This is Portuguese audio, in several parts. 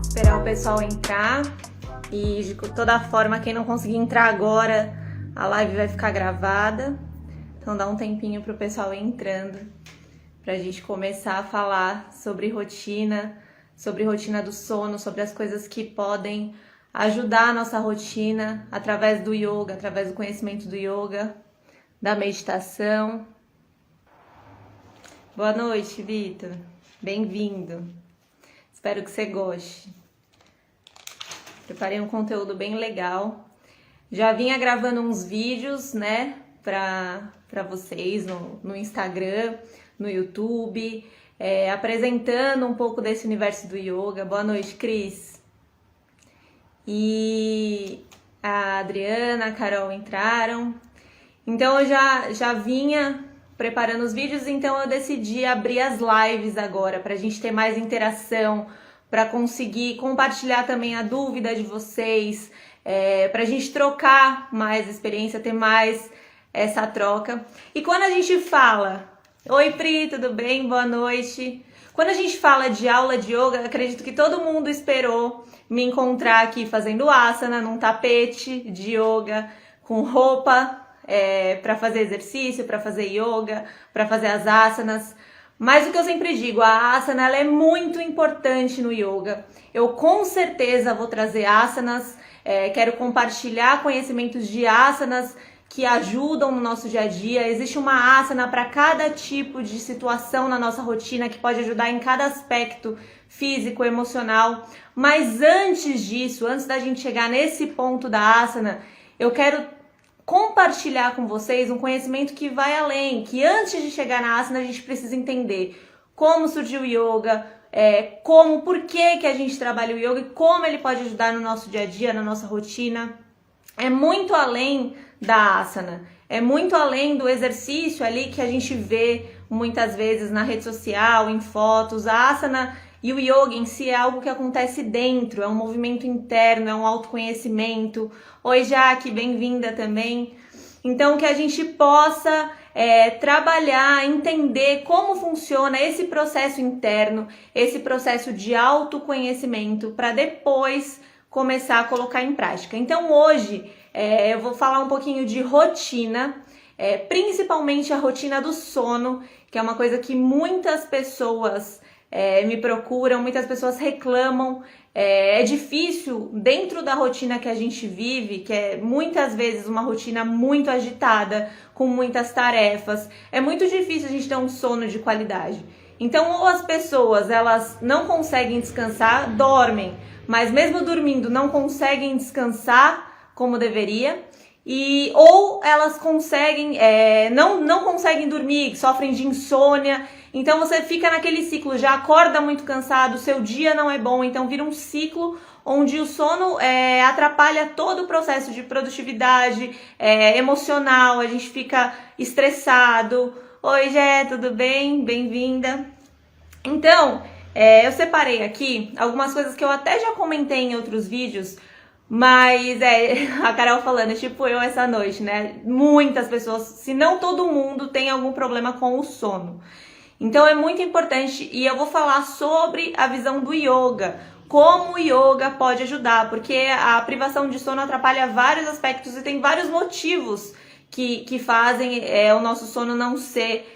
Esperar o pessoal entrar e de toda forma, quem não conseguir entrar agora, a live vai ficar gravada. Então dá um tempinho para o pessoal ir entrando, para a gente começar a falar sobre rotina do sono, sobre as coisas que podem ajudar a nossa rotina através do yoga, através do conhecimento do yoga, da meditação. Boa noite, Vitor. Bem-vindo. Espero que você goste. Preparei um conteúdo bem legal. Já vinha gravando uns vídeos, né, para vocês no Instagram, no YouTube, apresentando um pouco desse universo do yoga. Boa noite, Cris. E a Adriana, a Carol entraram. Então eu já vinha preparando os vídeos, então eu decidi abrir as lives agora para a gente ter mais interação, para conseguir compartilhar também a dúvida de vocês, para a gente trocar mais experiência, ter mais essa troca. E quando a gente fala, oi Pri, tudo bem? Boa noite. Quando a gente fala de aula de yoga, acredito que todo mundo esperou me encontrar aqui fazendo asana, num tapete de yoga, com roupa para fazer exercício, para fazer yoga, para fazer as asanas. Mas o que eu sempre digo, a asana ela é muito importante no yoga. Eu com certeza vou trazer asanas, quero compartilhar conhecimentos de asanas que ajudam no nosso dia a dia. Existe uma asana para cada tipo de situação na nossa rotina que pode ajudar em cada aspecto físico, emocional. Mas antes disso, antes da gente chegar nesse ponto da asana, eu quero compartilhar com vocês um conhecimento que vai além, que antes de chegar na asana a gente precisa entender como surgiu o yoga, por que a gente trabalha o yoga e como ele pode ajudar no nosso dia a dia, na nossa rotina. É muito além da asana, é muito além do exercício ali que a gente vê muitas vezes na rede social, em fotos. A asana e o yoga em si é algo que acontece dentro, é um movimento interno, é um autoconhecimento. Oi, Jaque, bem-vinda também. Então, que a gente possa trabalhar, entender como funciona esse processo interno, esse processo de autoconhecimento, para depois começar a colocar em prática. Então, hoje, eu vou falar um pouquinho de rotina, principalmente a rotina do sono, que é uma coisa que muitas pessoas me procuram, muitas pessoas reclamam. É difícil dentro da rotina que a gente vive, que é muitas vezes uma rotina muito agitada, com muitas tarefas, é muito difícil a gente ter um sono de qualidade. Então, ou as pessoas elas não conseguem descansar, dormem, mas mesmo dormindo não conseguem descansar como deveria, ou elas conseguem, não conseguem dormir, sofrem de insônia. Então você fica naquele ciclo, já acorda muito cansado, seu dia não é bom, então vira um ciclo onde o sono atrapalha todo o processo de produtividade emocional, a gente fica estressado. Oi, Gé, tudo bem? Bem-vinda. Então, eu separei aqui algumas coisas que eu até já comentei em outros vídeos, mas a Carol falando, tipo eu essa noite, né? Muitas pessoas, se não todo mundo, tem algum problema com o sono. Então é muito importante, e eu vou falar sobre a visão do yoga, como o yoga pode ajudar, porque a privação de sono atrapalha vários aspectos e tem vários motivos que fazem o nosso sono não ser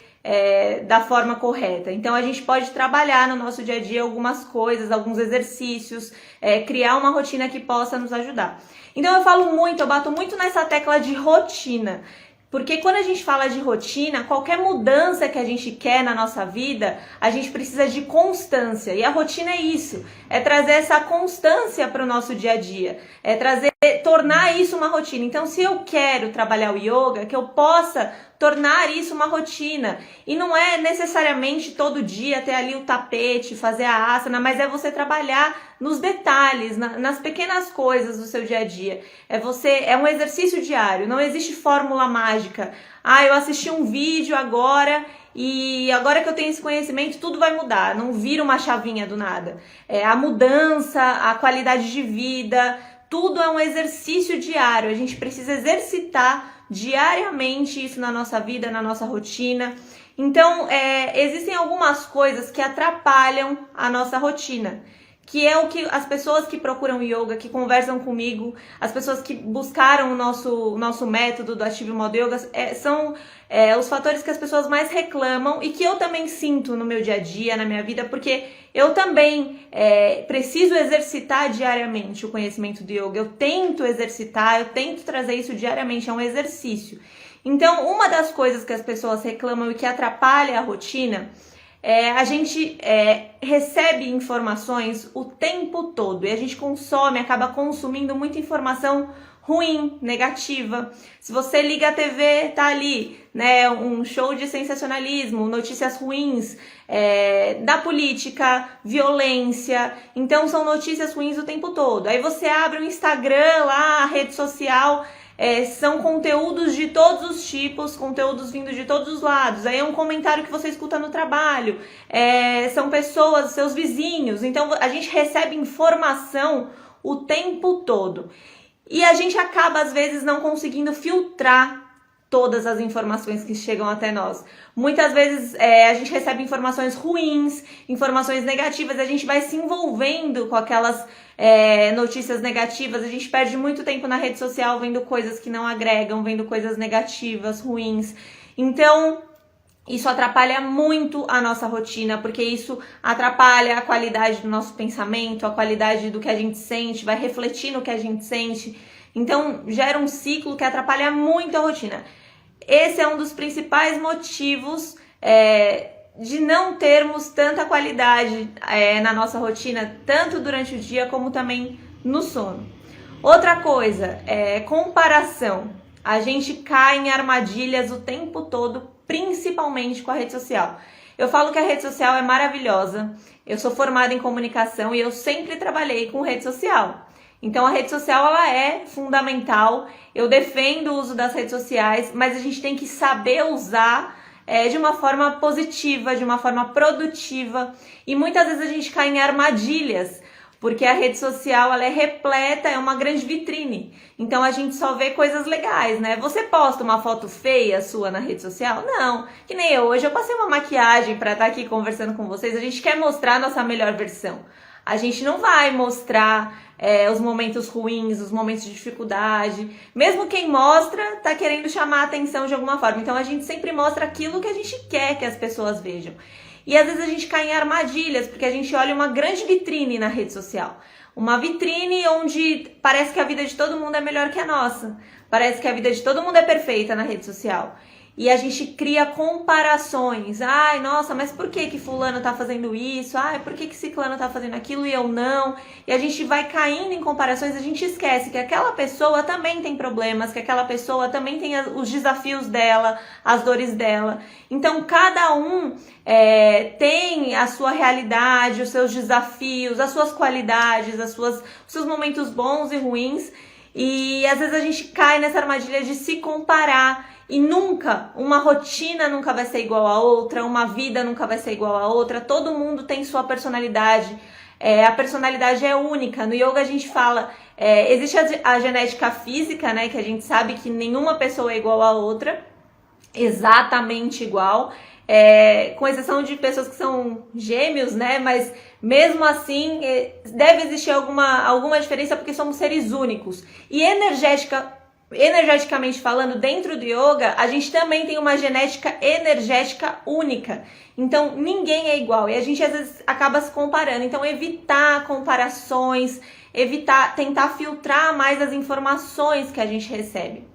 da forma correta. Então a gente pode trabalhar no nosso dia a dia algumas coisas, alguns exercícios, criar uma rotina que possa nos ajudar. Então eu bato muito nessa tecla de rotina. Porque quando a gente fala de rotina, qualquer mudança que a gente quer na nossa vida, a gente precisa de constância. E a rotina é isso, é trazer essa constância para o nosso dia a dia, tornar isso uma rotina. Então, se eu quero trabalhar o yoga, que eu possa tornar isso uma rotina. E não é necessariamente todo dia ter ali o tapete, fazer a asana, mas é você trabalhar nos detalhes, nas pequenas coisas do seu dia a dia. É um exercício diário, não existe fórmula mágica. Eu assisti um vídeo agora e agora que eu tenho esse conhecimento, tudo vai mudar. Não vira uma chavinha do nada. A mudança, a qualidade de vida, tudo é um exercício diário. A gente precisa exercitar diariamente isso na nossa vida, na nossa rotina. Então, existem algumas coisas que atrapalham a nossa rotina, que é o que as pessoas que procuram yoga, que conversam comigo, as pessoas que buscaram o nosso método do Ative Modo Yoga, são os fatores que as pessoas mais reclamam e que eu também sinto no meu dia a dia, na minha vida, porque eu também preciso exercitar diariamente o conhecimento do yoga. Eu tento exercitar, eu tento trazer isso diariamente, é um exercício. Então, uma das coisas que as pessoas reclamam e que atrapalha a rotina a gente recebe informações o tempo todo e a gente acaba consumindo muita informação ruim, negativa. Se você liga a TV, tá ali, né, um show de sensacionalismo, notícias ruins, da política, violência. Então são notícias ruins o tempo todo. Aí você abre o Instagram lá, a rede social, são conteúdos de todos os tipos, conteúdos vindo de todos os lados. Aí é um comentário que você escuta no trabalho, são pessoas, seus vizinhos. Então a gente recebe informação o tempo todo. E a gente acaba, às vezes, não conseguindo filtrar todas as informações que chegam até nós. Muitas vezes a gente recebe informações ruins, informações negativas, a gente vai se envolvendo com aquelas notícias negativas, a gente perde muito tempo na rede social vendo coisas que não agregam, vendo coisas negativas, ruins. Então, isso atrapalha muito a nossa rotina, porque isso atrapalha a qualidade do nosso pensamento, a qualidade do que a gente sente, vai refletir no que a gente sente. Então, gera um ciclo que atrapalha muito a rotina. Esse é um dos principais motivos de não termos tanta qualidade na nossa rotina, tanto durante o dia como também no sono. Outra coisa, comparação. A gente cai em armadilhas o tempo todo, principalmente com a rede social. Eu falo que a rede social é maravilhosa, eu sou formada em comunicação e eu sempre trabalhei com rede social. Então a rede social ela é fundamental, eu defendo o uso das redes sociais, mas a gente tem que saber usar de uma forma positiva, de uma forma produtiva, e muitas vezes a gente cai em armadilhas, porque a rede social ela é repleta, é uma grande vitrine, então a gente só vê coisas legais, né? Você posta uma foto feia sua na rede social? Não, que nem eu, hoje eu passei uma maquiagem para estar aqui conversando com vocês, a gente quer mostrar a nossa melhor versão, a gente não vai mostrar os momentos ruins, os momentos de dificuldade. Mesmo quem mostra tá querendo chamar a atenção de alguma forma. Então a gente sempre mostra aquilo que a gente quer que as pessoas vejam. E às vezes a gente cai em armadilhas, porque a gente olha uma grande vitrine na rede social. Uma vitrine onde parece que a vida de todo mundo é melhor que a nossa. Parece que a vida de todo mundo é perfeita na rede social. E a gente cria comparações. Ai, nossa, mas por que fulano tá fazendo isso? Ai, por que ciclano tá fazendo aquilo e eu não? E a gente vai caindo em comparações, a gente esquece que aquela pessoa também tem problemas, que aquela pessoa também tem os desafios dela, as dores dela. Então, cada um tem a sua realidade, os seus desafios, as suas qualidades, os seus momentos bons e ruins. E às vezes a gente cai nessa armadilha de se comparar. E uma rotina nunca vai ser igual a outra, uma vida nunca vai ser igual a outra, todo mundo tem sua personalidade, a personalidade é única. No yoga a gente fala, existe a genética física, né, que a gente sabe que nenhuma pessoa é igual a outra, exatamente igual, com exceção de pessoas que são gêmeos, né, mas mesmo assim deve existir alguma diferença porque somos seres únicos. E energeticamente falando, dentro do yoga, a gente também tem uma genética energética única. Então, ninguém é igual. E a gente, às vezes, acaba se comparando. Então, evitar comparações, tentar filtrar mais as informações que a gente recebe.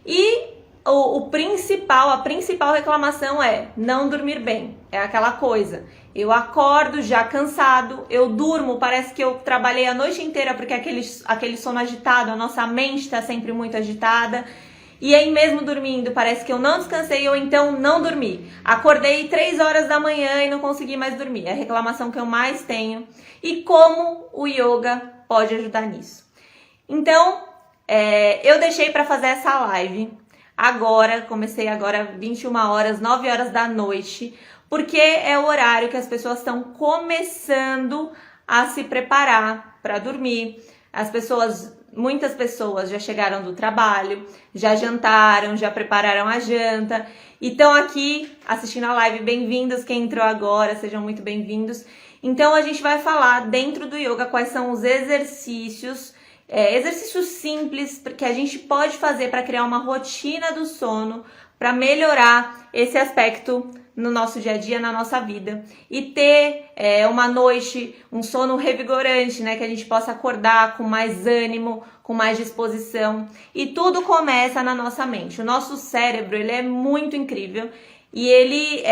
E a principal reclamação é não dormir bem. É aquela coisa. Eu acordo já cansado, eu durmo, parece que eu trabalhei a noite inteira porque aquele sono agitado, a nossa mente está sempre muito agitada. E aí mesmo dormindo, parece que eu não descansei ou então não dormi. Acordei 3 horas da manhã e não consegui mais dormir. É a reclamação que eu mais tenho. E como o yoga pode ajudar nisso. Então, eu deixei para fazer essa live comecei agora 21 horas, 9 horas da noite, porque é o horário que as pessoas estão começando a se preparar para dormir. Muitas pessoas já chegaram do trabalho, já jantaram, já prepararam a janta e estão aqui assistindo a live. Bem-vindos, quem entrou agora, sejam muito bem-vindos. Então a gente vai falar dentro do yoga quais são os exercícios, exercícios simples que a gente pode fazer para criar uma rotina do sono, para melhorar esse aspecto no nosso dia a dia, na nossa vida, e ter uma noite, um sono revigorante, né, que a gente possa acordar com mais ânimo, com mais disposição. E tudo começa na nossa mente. O nosso cérebro, ele é muito incrível e ele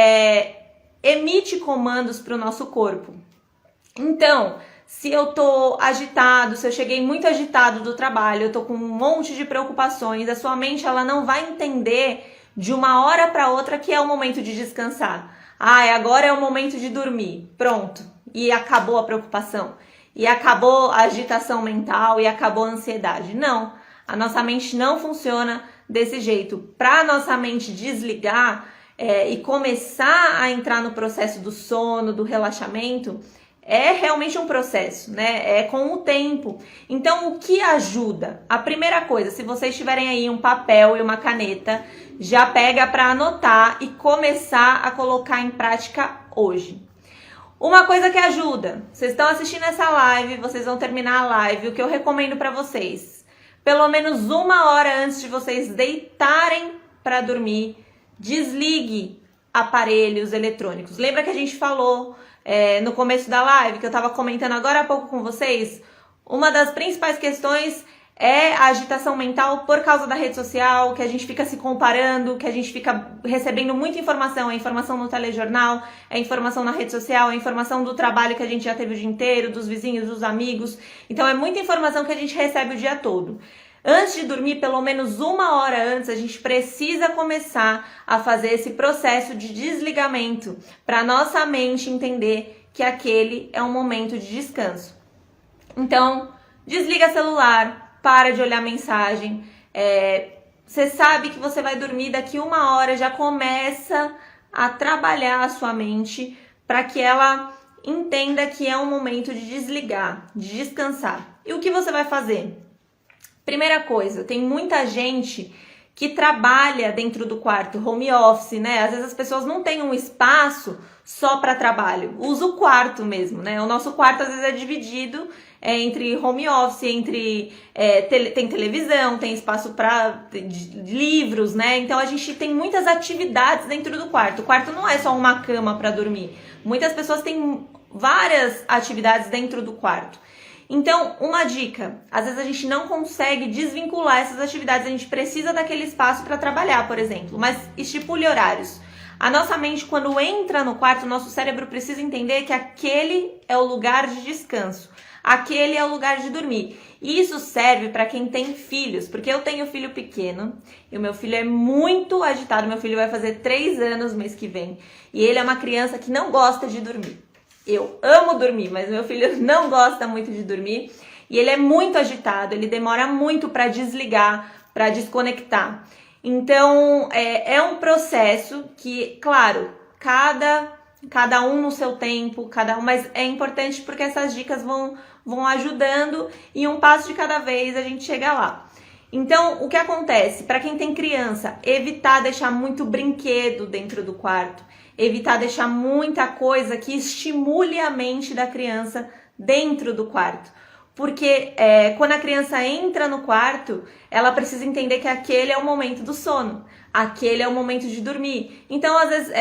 emite comandos para o nosso corpo. Então, se eu tô agitado, se eu cheguei muito agitado do trabalho, eu tô com um monte de preocupações, a sua mente ela não vai entender de uma hora para outra que é o momento de descansar. Agora é o momento de dormir. Pronto. E acabou a preocupação. E acabou a agitação mental e acabou a ansiedade. Não. A nossa mente não funciona desse jeito. Para a nossa mente desligar e começar a entrar no processo do sono, do relaxamento, é realmente um processo, né? É com o tempo. Então, o que ajuda? A primeira coisa, se vocês tiverem aí um papel e uma caneta, já pega para anotar e começar a colocar em prática hoje. Uma coisa que ajuda, vocês estão assistindo essa live, vocês vão terminar a live, o que eu recomendo para vocês, pelo menos 1 hora antes de vocês deitarem para dormir, desligue aparelhos eletrônicos. Lembra que a gente falou no começo da live, que eu estava comentando agora há pouco com vocês? Uma das principais questões é a agitação mental por causa da rede social, que a gente fica se comparando, que a gente fica recebendo muita informação, a informação no telejornal, a informação na rede social, a informação do trabalho que a gente já teve o dia inteiro, dos vizinhos, dos amigos. Então é muita informação que a gente recebe o dia todo. Antes de dormir, pelo menos 1 hora antes, a gente precisa começar a fazer esse processo de desligamento para nossa mente entender que aquele é um momento de descanso. Então, desliga celular, para de olhar mensagem. Você sabe que você vai dormir, daqui 1 hora já começa a trabalhar a sua mente para que ela entenda que é um momento de desligar, de descansar. E o que você vai fazer? Primeira coisa, tem muita gente que trabalha dentro do quarto, home office, né? Às vezes as pessoas não têm um espaço só para trabalho, usa o quarto mesmo, né? O nosso quarto às vezes é dividido entre home office, tem televisão, tem espaço para livros, né? Então a gente tem muitas atividades dentro do quarto. O quarto não é só uma cama para dormir. Muitas pessoas têm várias atividades dentro do quarto. Então, uma dica, às vezes a gente não consegue desvincular essas atividades, a gente precisa daquele espaço para trabalhar, por exemplo, mas estipule horários. A nossa mente, quando entra no quarto, o nosso cérebro precisa entender que aquele é o lugar de descanso, aquele é o lugar de dormir. E isso serve para quem tem filhos, porque eu tenho filho pequeno e o meu filho é muito agitado, meu filho vai fazer 3 anos mês que vem e ele é uma criança que não gosta de dormir. Eu amo dormir, mas meu filho não gosta muito de dormir e ele é muito agitado, ele demora muito para desligar, para desconectar. Então, é um processo que, claro, cada um no seu tempo, mas é importante porque essas dicas vão ajudando e um passo de cada vez a gente chega lá. Então, o que acontece? Para quem tem criança, evitar deixar muito brinquedo dentro do quarto, evitar deixar muita coisa que estimule a mente da criança dentro do quarto. Porque quando a criança entra no quarto, ela precisa entender que aquele é o momento do sono, aquele é o momento de dormir. Então, às vezes,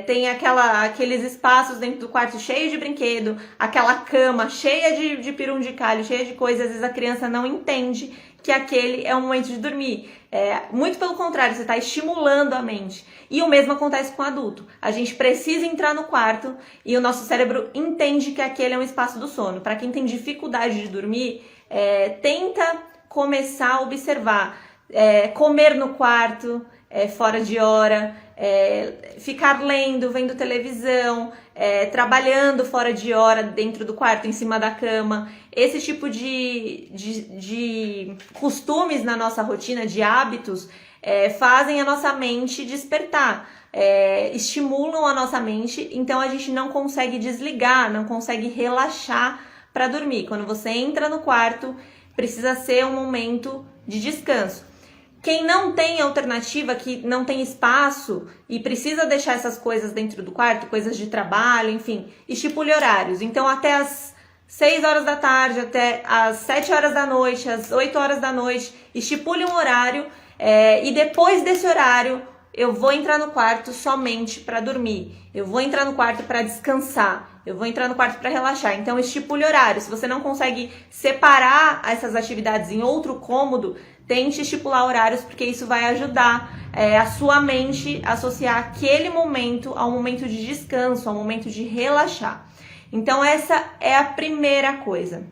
tem aqueles espaços dentro do quarto cheios de brinquedo, aquela cama cheia de pirundicalho, cheia de coisas, às vezes a criança não entende que aquele é o momento de dormir. Muito pelo contrário, você está estimulando a mente. E o mesmo acontece com o adulto. A gente precisa entrar no quarto e o nosso cérebro entende que aquele é um espaço do sono. Para quem tem dificuldade de dormir, tenta começar a observar. Comer no quarto, fora de hora, ficar lendo, vendo televisão, trabalhando fora de hora dentro do quarto, em cima da cama. Esse tipo de costumes na nossa rotina, de hábitos, fazem a nossa mente despertar, estimulam a nossa mente, então a gente não consegue desligar, não consegue relaxar para dormir. Quando você entra no quarto, precisa ser um momento de descanso. Quem não tem alternativa, que não tem espaço e precisa deixar essas coisas dentro do quarto, coisas de trabalho, enfim, estipule horários. Então, até as 6 horas da tarde, até as 7 horas da noite, às 8 horas da noite, estipule um horário e depois desse horário eu vou entrar no quarto somente para dormir, eu vou entrar no quarto para descansar, eu vou entrar no quarto para relaxar. Então estipule horário. Se você não consegue separar essas atividades em outro cômodo, tente estipular horários, porque isso vai ajudar a sua mente a associar aquele momento ao momento de descanso, ao momento de relaxar. Então essa é a primeira coisa.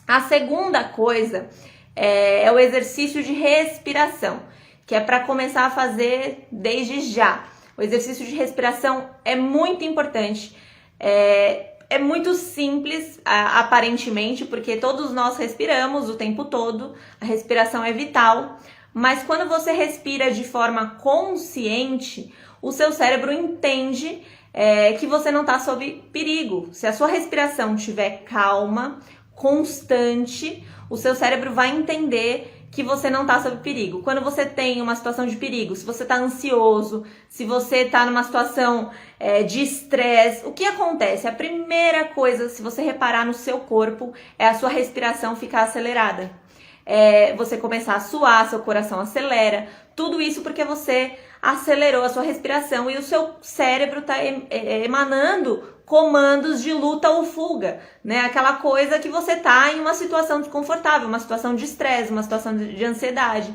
A segunda coisa é o exercício de respiração, que é para começar a fazer desde já. O exercício de respiração é muito importante, é muito simples, aparentemente, porque todos nós respiramos o tempo todo, a respiração é vital, mas quando você respira de forma consciente, o seu cérebro entende que você não está sob perigo. Se a sua respiração estiver calma, constante, o seu cérebro vai entender que você não está sob perigo. Quando você tem uma situação de perigo, se você está ansioso, se você está numa situação de estresse, o que acontece? A primeira coisa, se você reparar no seu corpo, é a sua respiração ficar acelerada. Você começar a suar, seu coração acelera, tudo isso porque você acelerou a sua respiração e o seu cérebro está emanando comandos de luta ou fuga, né? Aquela coisa que você tá em uma situação desconfortável, uma situação de estresse, uma situação de ansiedade.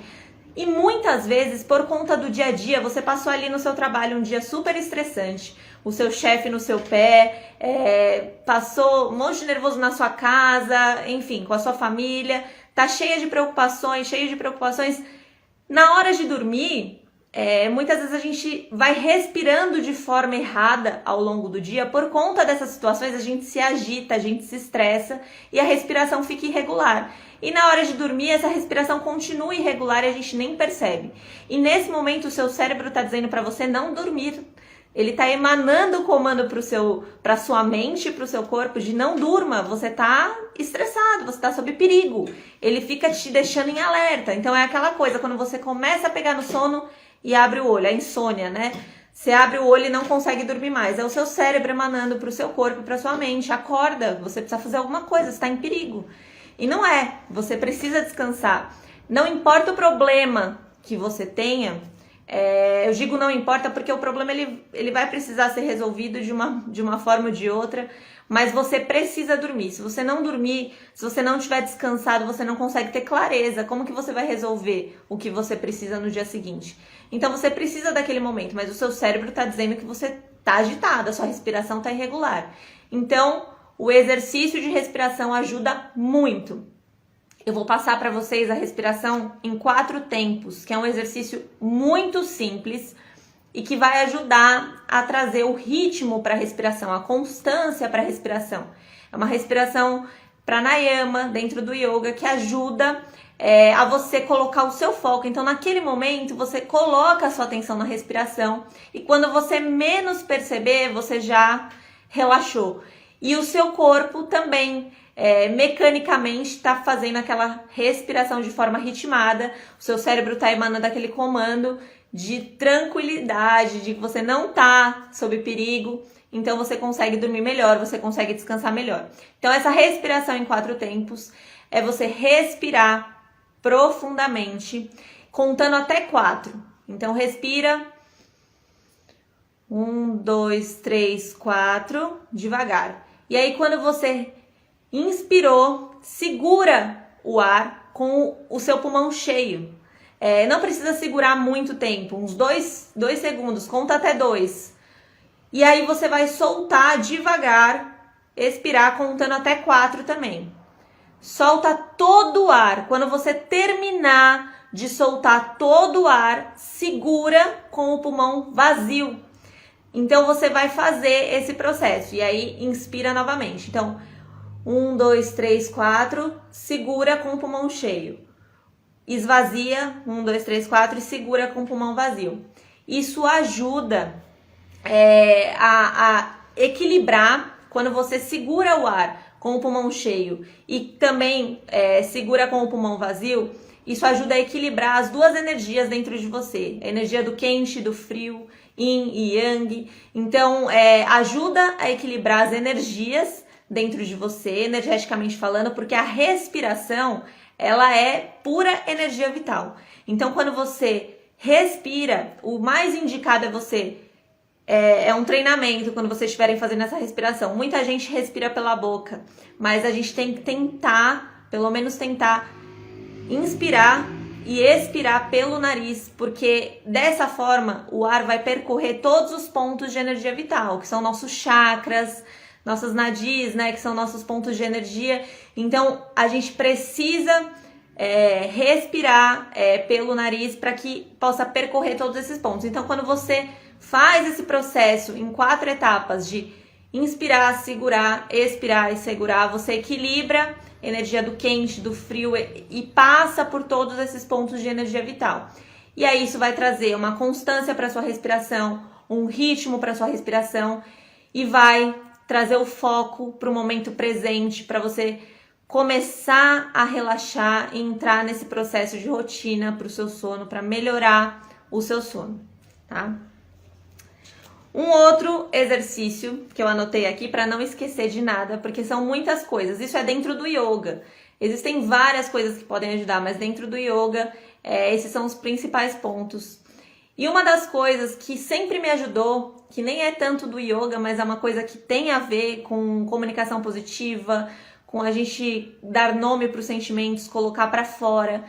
E muitas vezes, por conta do dia a dia, você passou ali no seu trabalho um dia super estressante, o seu chefe no seu pé, passou um monte de nervoso na sua casa, enfim, com a sua família, tá cheio de preocupações. Na hora de dormir, muitas vezes a gente vai respirando de forma errada ao longo do dia. Por conta dessas situações, a gente se agita, a gente se estressa e a respiração fica irregular. E na hora de dormir, essa respiração continua irregular e a gente nem percebe. E nesse momento, o seu cérebro está dizendo para você não dormir. Ele está emanando o comando para sua mente, para o seu corpo, de não durma, você está estressado, você está sob perigo. Ele fica te deixando em alerta. Então é aquela coisa, quando você começa a pegar no sono e abre o olho, a insônia, né? Você abre o olho e não consegue dormir mais. É o seu cérebro emanando para o seu corpo, para sua mente. Acorda, você precisa fazer alguma coisa, você está em perigo. E não é, você precisa descansar. Não importa o problema que você tenha, eu digo não importa porque o problema ele vai precisar ser resolvido de uma forma ou de outra, mas você precisa dormir. Se você não dormir, se você não estiver descansado, você não consegue ter clareza. Como que você vai resolver o que você precisa no dia seguinte? Então você precisa daquele momento, mas o seu cérebro está dizendo que você está agitado, a sua respiração está irregular. Então o exercício de respiração ajuda muito. Eu vou passar para vocês a respiração em 4 tempos, que é um exercício muito simples e que vai ajudar a trazer o ritmo para a respiração, a constância para a respiração. É uma respiração pranayama dentro do yoga que ajuda a você colocar o seu foco. Então, naquele momento, você coloca a sua atenção na respiração e quando você menos perceber, você já relaxou. E o seu corpo também mecanicamente está fazendo aquela respiração de forma ritmada, o seu cérebro está emanando aquele comando de tranquilidade, de que você não está sob perigo, então você consegue dormir melhor, você consegue descansar melhor. Então essa respiração em 4 tempos é você respirar profundamente, contando até 4. Então respira 1, 2, 3, 4, devagar. E aí quando você inspirou, segura o ar com o seu pulmão cheio. Não precisa segurar muito tempo, uns 2 segundos, conta até 2. E aí você vai soltar devagar, expirar contando até 4 também. Solta todo o ar. Quando você terminar de soltar todo o ar, segura com o pulmão vazio. Então você vai fazer esse processo e aí inspira novamente. Então 1, 2, 3, 4, segura com o pulmão cheio. Esvazia, 1, 2, 3, 4 e segura com o pulmão vazio. Isso ajuda a equilibrar quando você segura o ar com o pulmão cheio e também segura com o pulmão vazio. Isso ajuda a equilibrar as duas energias dentro de você. A energia do quente, do frio, yin e yang. Então, ajuda a equilibrar as energias dentro de você, energeticamente falando, porque a respiração, ela é pura energia vital. Então, quando você respira, o mais indicado é você... É um treinamento quando vocês estiverem fazendo essa respiração. Muita gente respira pela boca, mas a gente tem que tentar, pelo menos tentar, inspirar e expirar pelo nariz, porque dessa forma o ar vai percorrer todos os pontos de energia vital, que são nossos chakras, nossas nadis, né, que são nossos pontos de energia. Então a gente precisa respirar pelo nariz para que possa percorrer todos esses pontos. Então quando você faz esse processo em 4 etapas de inspirar, segurar, expirar e segurar, você equilibra a energia do quente, do frio e passa por todos esses pontos de energia vital. E aí isso vai trazer uma constância para sua respiração, um ritmo para sua respiração e vai trazer o foco para o momento presente, para você começar a relaxar e entrar nesse processo de rotina para o seu sono, para melhorar o seu sono, tá? Um outro exercício que eu anotei aqui para não esquecer de nada, porque são muitas coisas. Isso é dentro do yoga. Existem várias coisas que podem ajudar, mas dentro do yoga, esses são os principais pontos. E uma das coisas que sempre me ajudou, que nem é tanto do yoga, mas é uma coisa que tem a ver com comunicação positiva, com a gente dar nome para os sentimentos, colocar para fora.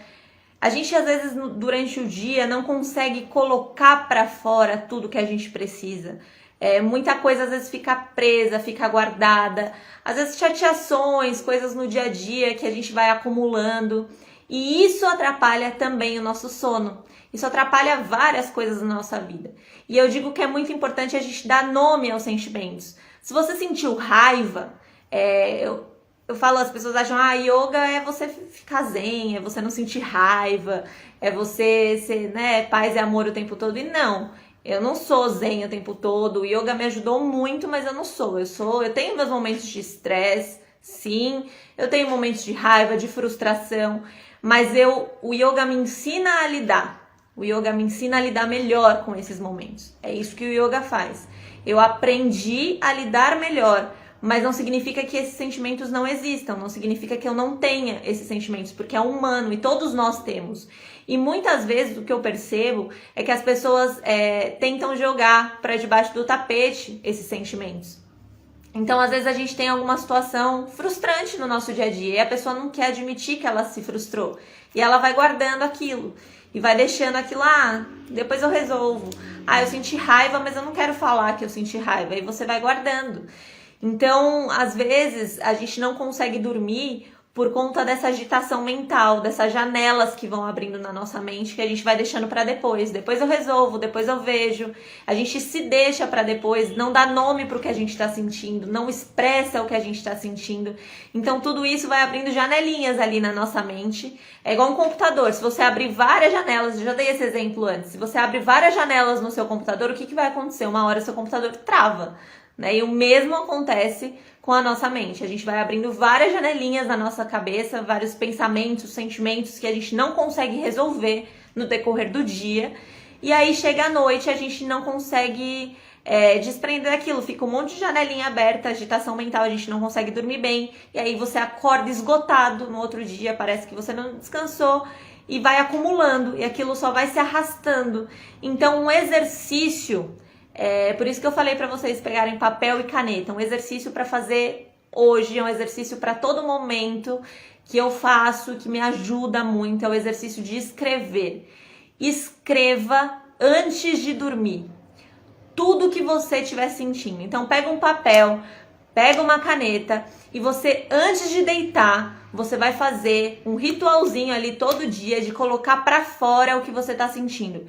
A gente, às vezes, durante o dia, não consegue colocar para fora tudo que a gente precisa. Muita coisa, às vezes, fica presa, fica guardada. Às vezes, chateações, coisas no dia a dia que a gente vai acumulando. E isso atrapalha também o nosso sono. Isso atrapalha várias coisas na nossa vida. E eu digo que é muito importante a gente dar nome aos sentimentos. Se você sentiu raiva, eu falo, as pessoas acham, yoga é você ficar zen, é você não sentir raiva, é você ser, paz e amor o tempo todo. E não, eu não sou zen o tempo todo, o yoga me ajudou muito, mas eu não sou. Eu tenho meus momentos de estresse, sim, eu tenho momentos de raiva, de frustração, mas o yoga me ensina a lidar. O yoga me ensina a lidar melhor com esses momentos. É isso que o yoga faz. Eu aprendi a lidar melhor. Mas não significa que esses sentimentos não existam, não significa que eu não tenha esses sentimentos, porque é humano e todos nós temos. E muitas vezes o que eu percebo é que as pessoas tentam jogar para debaixo do tapete esses sentimentos. Então, às vezes a gente tem alguma situação frustrante no nosso dia a dia e a pessoa não quer admitir que ela se frustrou. E ela vai guardando aquilo e vai deixando aquilo, depois eu resolvo. Eu senti raiva, mas eu não quero falar que eu senti raiva. E você vai guardando. Então, às vezes, a gente não consegue dormir por conta dessa agitação mental, dessas janelas que vão abrindo na nossa mente, que a gente vai deixando para depois. Depois eu resolvo, depois eu vejo. A gente se deixa para depois, não dá nome para o que a gente está sentindo, não expressa o que a gente está sentindo. Então, tudo isso vai abrindo janelinhas ali na nossa mente. É igual um computador. Se você abrir várias janelas, eu já dei esse exemplo antes. Se você abre várias janelas no seu computador, o que vai acontecer? Uma hora o seu computador trava. E o mesmo acontece com a nossa mente. A gente vai abrindo várias janelinhas na nossa cabeça, vários pensamentos, sentimentos que a gente não consegue resolver no decorrer do dia. E aí chega a noite, a gente não consegue desprender daquilo. Fica um monte de janelinha aberta, agitação mental, a gente não consegue dormir bem. E aí você acorda esgotado no outro dia, parece que você não descansou. E vai acumulando, e aquilo só vai se arrastando. Então um exercício... por isso que eu falei para vocês pegarem papel e caneta. Um exercício para fazer hoje, é um exercício para todo momento que eu faço, que me ajuda muito, é o exercício de escrever. Escreva antes de dormir tudo que você estiver sentindo. Então pega um papel, pega uma caneta e você, antes de deitar, você vai fazer um ritualzinho ali todo dia de colocar para fora o que você está sentindo.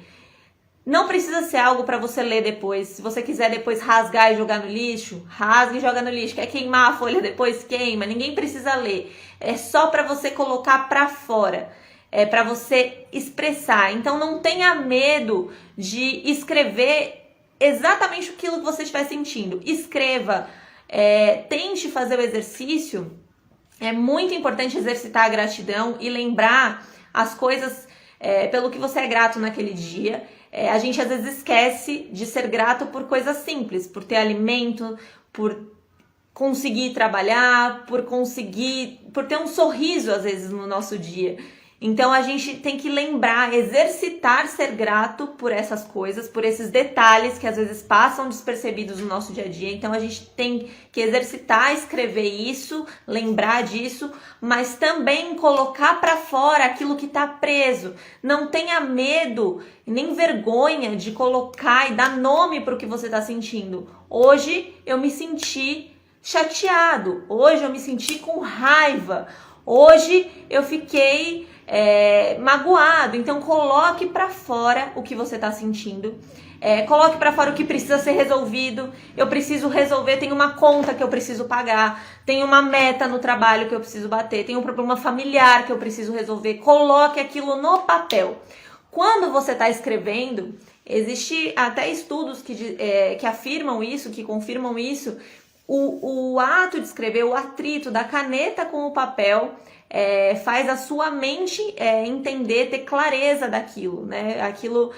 Não precisa ser algo para você ler depois. Se você quiser depois rasgar e jogar no lixo, rasga e joga no lixo. Quer queimar a folha depois? Queima. Ninguém precisa ler. É só para você colocar para fora. É para você expressar. Então não tenha medo de escrever exatamente aquilo que você estiver sentindo. Escreva. Tente fazer o exercício. É muito importante exercitar a gratidão e lembrar as coisas pelo que você é grato naquele dia. A gente às vezes esquece de ser grato por coisas simples, por ter alimento, por conseguir trabalhar, por ter um sorriso às vezes no nosso dia. Então a gente tem que lembrar, exercitar ser grato por essas coisas, por esses detalhes que às vezes passam despercebidos no nosso dia a dia. Então a gente tem que exercitar, escrever isso, lembrar disso, mas também colocar para fora aquilo que está preso. Não tenha medo nem vergonha de colocar e dar nome para o que você está sentindo. Hoje eu me senti chateado, hoje eu me senti com raiva, hoje eu fiquei magoado. Então coloque para fora o que você está sentindo, coloque para fora o que precisa ser resolvido. Eu preciso resolver, tem uma conta que eu preciso pagar, tem uma meta no trabalho que eu preciso bater, tem um problema familiar que eu preciso resolver. Coloque aquilo no papel. Quando você está escrevendo, existe até estudos que afirmam isso, que confirmam isso. O ato de escrever, o atrito da caneta com o papel faz a sua mente entender, ter clareza daquilo, né? Aquilo,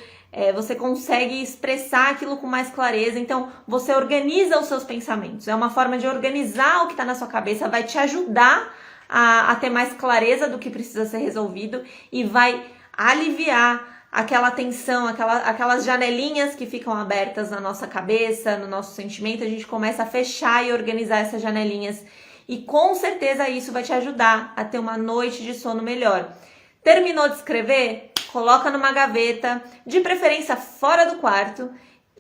você consegue expressar aquilo com mais clareza. Então, você organiza os seus pensamentos. É uma forma de organizar o que está na sua cabeça, vai te ajudar a ter mais clareza do que precisa ser resolvido e vai aliviar aquela tensão, aquelas janelinhas que ficam abertas na nossa cabeça, no nosso sentimento. A gente começa a fechar e organizar essas janelinhas e com certeza isso vai te ajudar a ter uma noite de sono melhor. Terminou de escrever? Coloca numa gaveta, de preferência fora do quarto,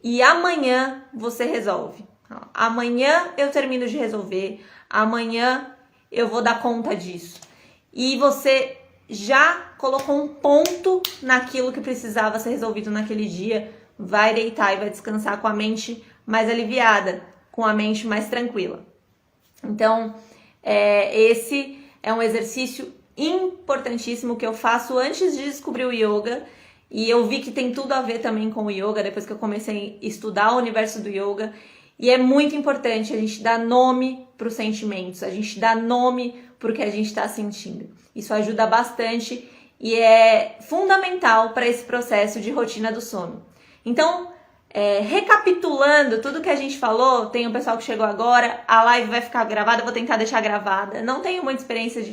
e amanhã você resolve. Amanhã eu termino de resolver, amanhã eu vou dar conta disso. E você já colocou um ponto naquilo que precisava ser resolvido naquele dia, vai deitar e vai descansar com a mente mais aliviada, com a mente mais tranquila. Então, esse é um exercício importantíssimo que eu faço antes de descobrir o yoga, e eu vi que tem tudo a ver também com o yoga, depois que eu comecei a estudar o universo do yoga. E é muito importante a gente dar nome para os sentimentos, a gente dar nome para o que a gente está sentindo. Isso ajuda bastante e é fundamental para esse processo de rotina do sono. Então, recapitulando tudo que a gente falou, tem o pessoal que chegou agora, a live vai ficar gravada, eu vou tentar deixar gravada. Não tenho muita experiência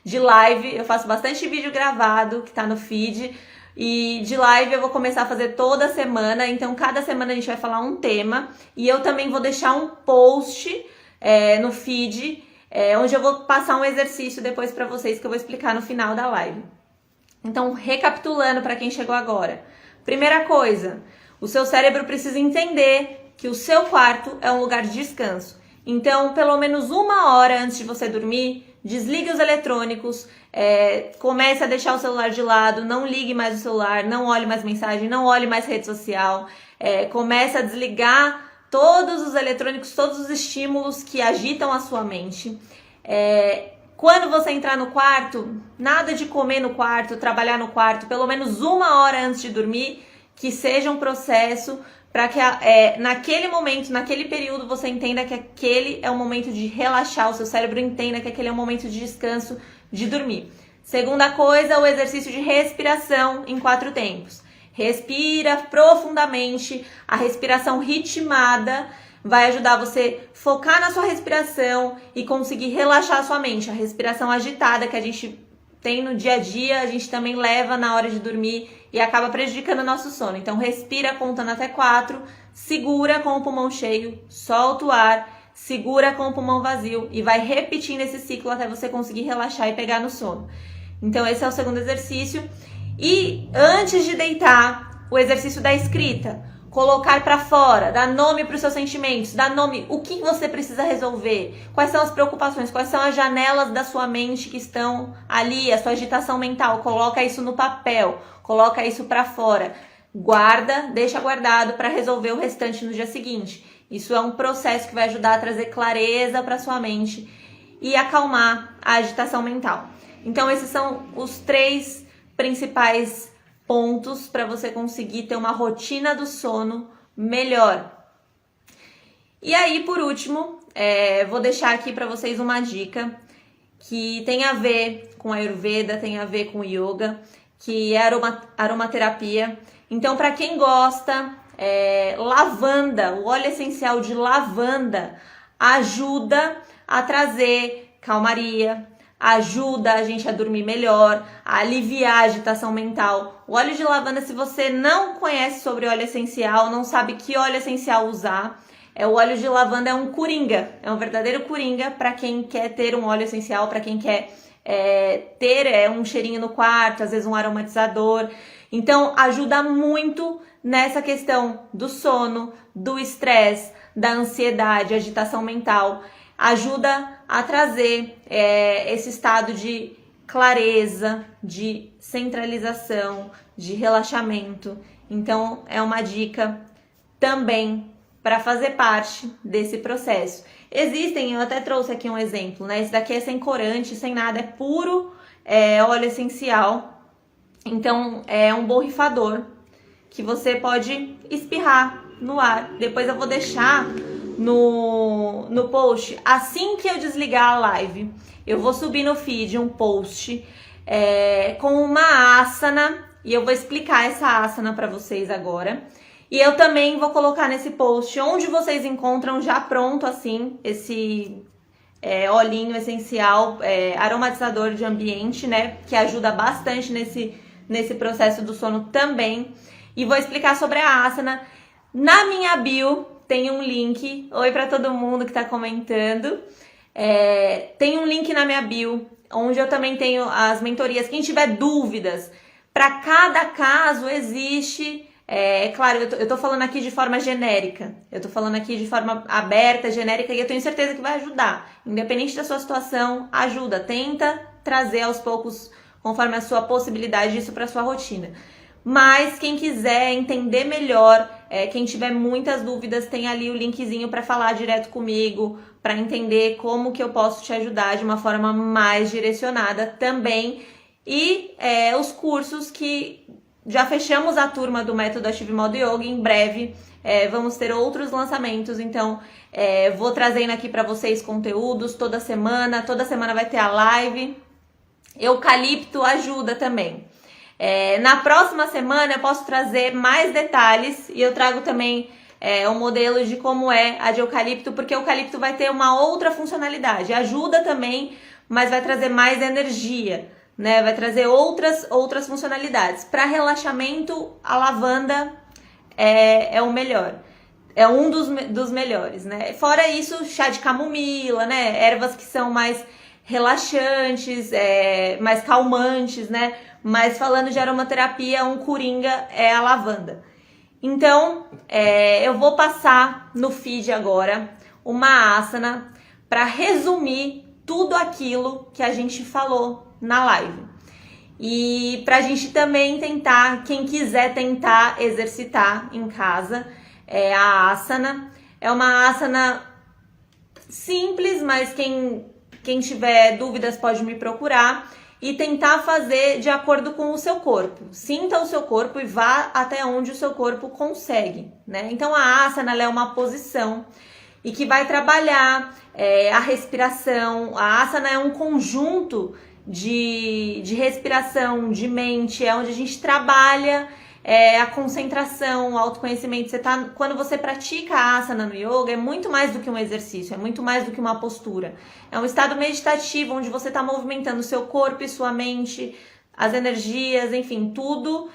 de live, eu faço bastante vídeo gravado que está no feed. E de live eu vou começar a fazer toda semana, então cada semana a gente vai falar um tema. E eu também vou deixar um post no feed, onde eu vou passar um exercício depois para vocês que eu vou explicar no final da live. Então, recapitulando para quem chegou agora. Primeira coisa, o seu cérebro precisa entender que o seu quarto é um lugar de descanso. Então, pelo menos 1 hora antes de você dormir, desligue os eletrônicos, comece a deixar o celular de lado, não ligue mais o celular, não olhe mais mensagem, não olhe mais rede social, comece a desligar todos os eletrônicos, todos os estímulos que agitam a sua mente. Quando você entrar no quarto, nada de comer no quarto, trabalhar no quarto, pelo menos 1 hora antes de dormir, que seja um processo para que naquele momento, naquele período, você entenda que aquele é o momento de relaxar, o seu cérebro entenda que aquele é o momento de descanso, de dormir. Segunda coisa, o exercício de respiração em 4 tempos. Respira profundamente, a respiração ritmada vai ajudar você a focar na sua respiração e conseguir relaxar a sua mente. A respiração agitada que a gente tem no dia a dia, a gente também leva na hora de dormir e acaba prejudicando o nosso sono. Então respira contando até 4, segura com o pulmão cheio, solta o ar, segura com o pulmão vazio e vai repetindo esse ciclo até você conseguir relaxar e pegar no sono. Então esse é o segundo exercício. E antes de deitar, o exercício da escrita. Colocar para fora, dar nome para os seus sentimentos, dar nome, o que você precisa resolver, quais são as preocupações, quais são as janelas da sua mente que estão ali, a sua agitação mental. Coloca isso no papel, coloca isso para fora, guarda, deixa guardado para resolver o restante no dia seguinte. Isso é um processo que vai ajudar a trazer clareza para sua mente e acalmar a agitação mental. Então esses são os 3 principais pontos para você conseguir ter uma rotina do sono melhor. E aí, por último, vou deixar aqui para vocês uma dica que tem a ver com a Ayurveda, tem a ver com Yoga, que é aromaterapia. Então, para quem gosta, lavanda, o óleo essencial de lavanda ajuda a trazer calmaria, ajuda a gente a dormir melhor, a aliviar a agitação mental. O óleo de lavanda, se você não conhece sobre óleo essencial, não sabe que óleo essencial usar, o óleo de lavanda é um coringa, é um verdadeiro coringa para quem quer ter um óleo essencial, para quem quer ter um cheirinho no quarto, às vezes um aromatizador. Então, ajuda muito nessa questão do sono, do estresse, da ansiedade, agitação mental. Ajuda a trazer esse estado de clareza, de centralização, de relaxamento. Então, é uma dica também para fazer parte desse processo. Existem, eu até trouxe aqui um exemplo, né? Esse daqui é sem corante, sem nada, é puro óleo essencial. Então, é um borrifador que você pode espirrar no ar. Depois eu vou deixar no post, assim que eu desligar a live, eu vou subir no feed um post com uma asana, e eu vou explicar essa asana para vocês agora. E eu também vou colocar nesse post onde vocês encontram já pronto assim esse olhinho essencial, aromatizador de ambiente, né, que ajuda bastante nesse processo do sono também. E vou explicar sobre a asana. Na minha bio tem um link. Oi para todo mundo que está comentando. Tem um link na minha bio, onde eu também tenho as mentorias. Quem tiver dúvidas, para cada caso existe... claro, eu tô falando aqui de forma genérica, eu tô falando aqui de forma aberta, genérica, e eu tenho certeza que vai ajudar. Independente da sua situação, ajuda. Tenta trazer aos poucos, conforme a sua possibilidade, isso para sua rotina. Mas quem quiser entender melhor, quem tiver muitas dúvidas, tem ali o linkzinho para falar direto comigo, para entender como que eu posso te ajudar de uma forma mais direcionada também. E os cursos que já fechamos a turma do Método Active Modo Yoga, em breve vamos ter outros lançamentos, então vou trazendo aqui para vocês conteúdos toda semana vai ter a live. Eucalipto ajuda também. Na próxima semana eu posso trazer mais detalhes e eu trago também um modelo de como é a de eucalipto, porque o eucalipto vai ter uma outra funcionalidade, ajuda também, mas vai trazer mais energia, né? Vai trazer outras funcionalidades. Para relaxamento, a lavanda é o melhor, é um dos melhores, né? Fora isso, chá de camomila, né? Ervas que são mais relaxantes, mais calmantes, né? Mas falando de aromaterapia, um coringa é a lavanda. Então, eu vou passar no feed agora uma asana para resumir tudo aquilo que a gente falou na live. E para a gente também tentar, quem quiser tentar exercitar em casa, a asana. É uma asana simples, mas quem tiver dúvidas pode me procurar e tentar fazer de acordo com o seu corpo. Sinta o seu corpo e vá até onde o seu corpo consegue, né? Então a asana ela é uma posição e que vai trabalhar a respiração. A asana é um conjunto de respiração, de mente, é onde a gente trabalha a concentração, o autoconhecimento. Quando você pratica a asana no yoga, é muito mais do que um exercício, é muito mais do que uma postura. É um estado meditativo, onde você está movimentando o seu corpo e sua mente, as energias, enfim, tudo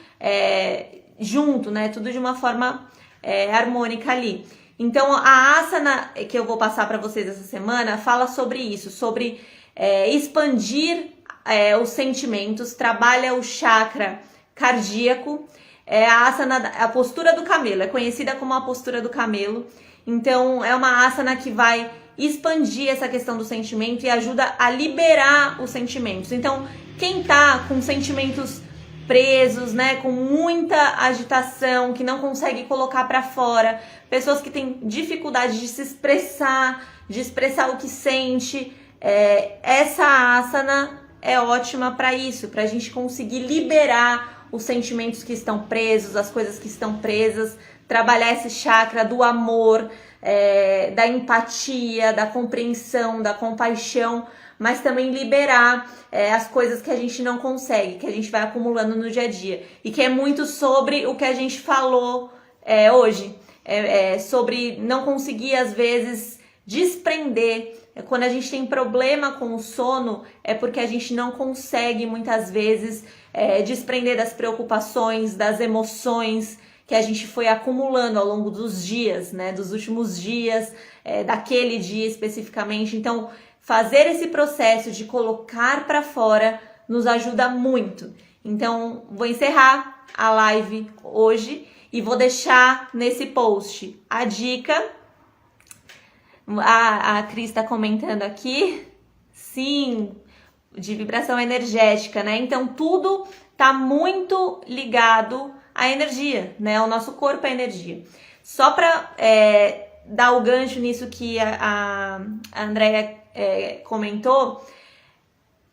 junto, né? Tudo de uma forma harmônica ali. Então, a asana que eu vou passar para vocês essa semana fala sobre isso, sobre expandir os sentimentos, trabalha o chakra cardíaco. A asana, a postura do camelo, é conhecida como a postura do camelo. Então, é uma asana que vai expandir essa questão do sentimento e ajuda a liberar os sentimentos. Então, quem tá com sentimentos presos, né, com muita agitação, que não consegue colocar para fora, pessoas que têm dificuldade de se expressar, de expressar o que sente, essa asana é ótima para isso, para a gente conseguir liberar os sentimentos que estão presos, as coisas que estão presas, trabalhar esse chakra do amor, da empatia, da compreensão, da compaixão, mas também liberar as coisas que a gente não consegue, que a gente vai acumulando no dia a dia. E que é muito sobre o que a gente falou hoje, sobre não conseguir, às vezes, desprender. Quando a gente tem problema com o sono, é porque a gente não consegue, muitas vezes, desprender das preocupações, das emoções que a gente foi acumulando ao longo dos dias, né? Dos últimos dias, daquele dia especificamente. Então, fazer esse processo de colocar para fora nos ajuda muito. Então, vou encerrar a live hoje e vou deixar nesse post a dica. A Cris está comentando aqui. Sim, de vibração energética, né? Então, tudo tá muito ligado à energia, né? O nosso corpo é energia. Só para dar o gancho nisso que a Andrea comentou,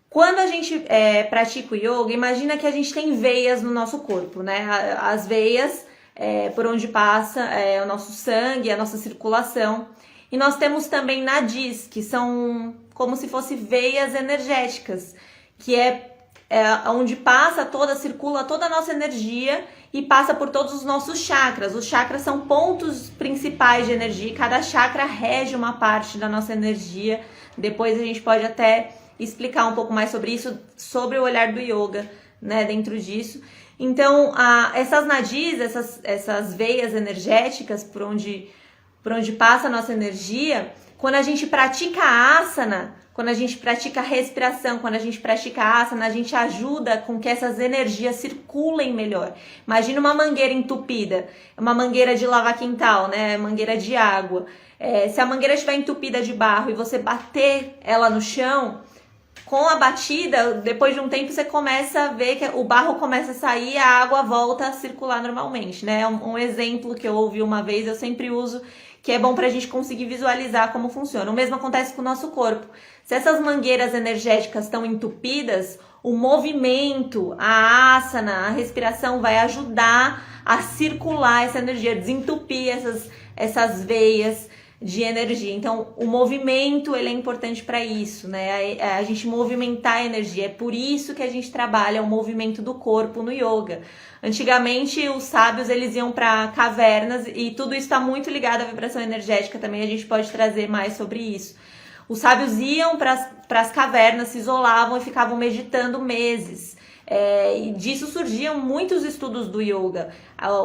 quando a gente pratica o yoga, imagina que a gente tem veias no nosso corpo, né? As veias por onde passa o nosso sangue, a nossa circulação. E nós temos também nadis, que são como se fossem veias energéticas, que onde circula toda a nossa energia e passa por todos os nossos chakras. Os chakras são pontos principais de energia e cada chakra rege uma parte da nossa energia. Depois a gente pode até explicar um pouco mais sobre isso, sobre o olhar do yoga, né, dentro disso. Então, essas nadis, essas veias energéticas por onde passa a nossa energia, quando a gente pratica a asana, quando a gente pratica a respiração, quando a gente pratica a asana, a gente ajuda com que essas energias circulem melhor. Imagina uma mangueira entupida, uma mangueira de lavar quintal, né? Mangueira de água. Se a mangueira estiver entupida de barro e você bater ela no chão, com a batida, depois de um tempo você começa a ver que o barro começa a sair e a água volta a circular normalmente, né? Um exemplo que eu ouvi uma vez, eu sempre uso, que é bom para a gente conseguir visualizar como funciona. O mesmo acontece com o nosso corpo. Se essas mangueiras energéticas estão entupidas, o movimento, a asana, a respiração vai ajudar a circular essa energia, desentupir essas veias de energia. Então, o movimento, ele é importante para isso, né? A gente movimentar a energia. É por isso que a gente trabalha o movimento do corpo no yoga. Antigamente, os sábios, eles iam para cavernas e tudo isso está muito ligado à vibração energética também. A gente pode trazer mais sobre isso. Os sábios iam para as cavernas, se isolavam e ficavam meditando meses. E disso surgiam muitos estudos do yoga,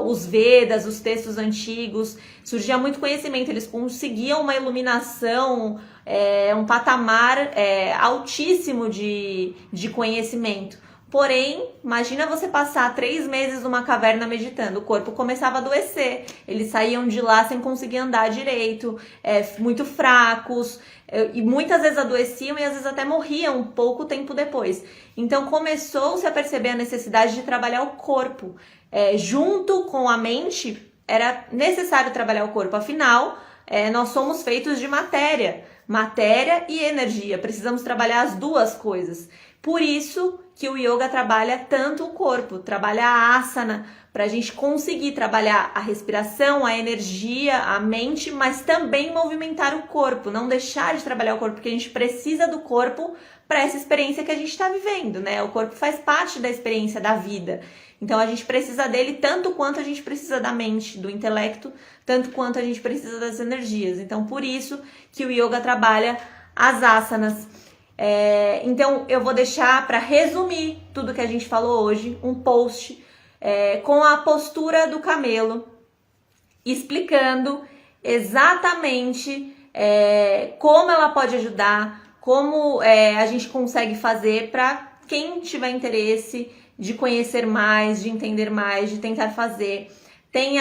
os Vedas, os textos antigos, surgia muito conhecimento, eles conseguiam uma iluminação, um patamar altíssimo de conhecimento. Porém, imagina você passar 3 meses numa caverna meditando, o corpo começava a adoecer, eles saíam de lá sem conseguir andar direito, muito fracos, e muitas vezes adoeciam e às vezes até morriam pouco tempo depois. Então começou-se a perceber a necessidade de trabalhar o corpo. Junto com a mente, era necessário trabalhar o corpo, afinal, nós somos feitos de matéria e energia, precisamos trabalhar as duas coisas. Por isso que o yoga trabalha tanto o corpo, trabalha a asana, para a gente conseguir trabalhar a respiração, a energia, a mente, mas também movimentar o corpo, não deixar de trabalhar o corpo, porque a gente precisa do corpo para essa experiência que a gente está vivendo, né? O corpo faz parte da experiência da vida. Então a gente precisa dele tanto quanto a gente precisa da mente, do intelecto, tanto quanto a gente precisa das energias. Então por isso que o yoga trabalha as asanas. Então eu vou deixar, para resumir tudo que a gente falou hoje, um post com a postura do camelo, explicando exatamente como ela pode ajudar, como a gente consegue fazer para quem tiver interesse de conhecer mais, de entender mais, de tentar fazer. Tem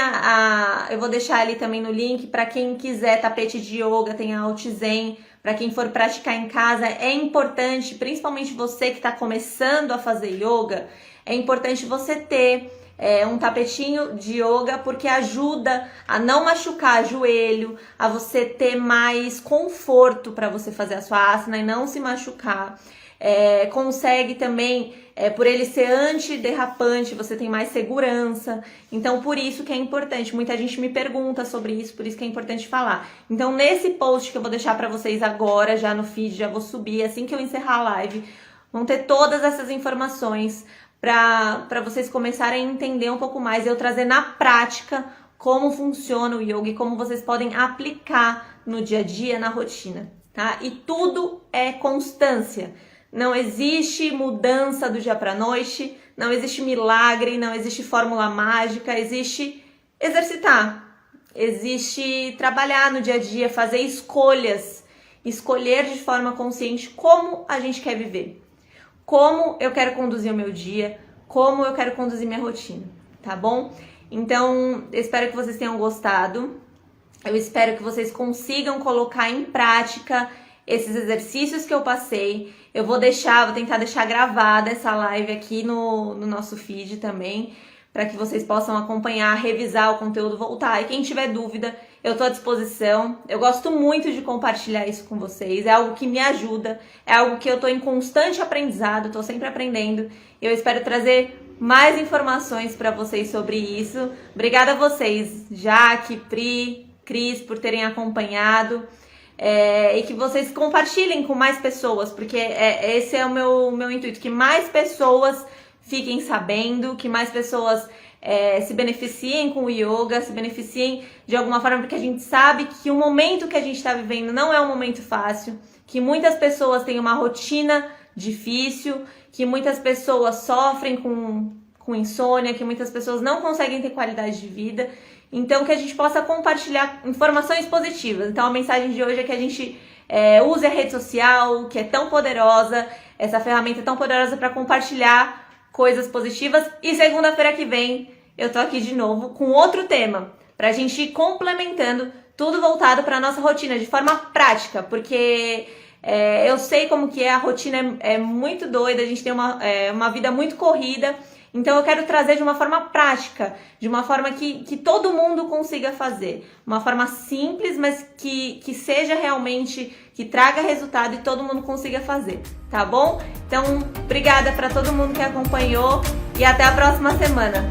eu vou deixar ali também no link para quem quiser tapete de yoga, tem a Altizen. Para quem for praticar em casa, é importante, principalmente você que está começando a fazer yoga, é importante você ter um tapetinho de yoga, porque ajuda a não machucar joelho, a você ter mais conforto para você fazer a sua asana e não se machucar. consegue também, por ele ser antiderrapante, você tem mais segurança. Então, por isso que é importante. Muita gente me pergunta sobre isso, por isso que é importante falar. Então, nesse post que eu vou deixar para vocês agora, já no feed, já vou subir assim que eu encerrar a live, vão ter todas essas informações para vocês começarem a entender um pouco mais e eu trazer na prática como funciona o yoga e como vocês podem aplicar no dia a dia, na rotina, tá? E tudo é constância. Não existe mudança do dia para a noite, não existe milagre, não existe fórmula mágica, existe exercitar, existe trabalhar no dia a dia, fazer escolhas, escolher de forma consciente como a gente quer viver, como eu quero conduzir o meu dia, como eu quero conduzir minha rotina, tá bom? Então, eu espero que vocês tenham gostado, eu espero que vocês consigam colocar em prática esses exercícios que eu passei. Eu vou tentar deixar gravada essa live aqui no nosso feed também, para que vocês possam acompanhar, revisar o conteúdo, voltar. E quem tiver dúvida, eu estou à disposição. Eu gosto muito de compartilhar isso com vocês, é algo que me ajuda, é algo que eu estou em constante aprendizado, estou sempre aprendendo. Eu espero trazer mais informações para vocês sobre isso. Obrigada a vocês, Jaque, Pri, Cris, por terem acompanhado. E que vocês compartilhem com mais pessoas, porque esse é o meu intuito, que mais pessoas fiquem sabendo, que mais pessoas se beneficiem com o yoga, se beneficiem de alguma forma, porque a gente sabe que o momento que a gente está vivendo não é um momento fácil, que muitas pessoas têm uma rotina difícil, que muitas pessoas sofrem com insônia, que muitas pessoas não conseguem ter qualidade de vida. Então, que a gente possa compartilhar informações positivas. Então, a mensagem de hoje é que a gente use a rede social, que é tão poderosa, essa ferramenta é tão poderosa para compartilhar coisas positivas. E segunda-feira que vem, eu tô aqui de novo com outro tema, pra gente ir complementando, tudo voltado para nossa rotina, de forma prática, porque eu sei como que a rotina é muito doida, a gente tem uma vida muito corrida. Então eu quero trazer de uma forma prática, de uma forma que todo mundo consiga fazer. Uma forma simples, mas que seja realmente, que traga resultado e todo mundo consiga fazer, tá bom? Então, obrigada para todo mundo que acompanhou e até a próxima semana.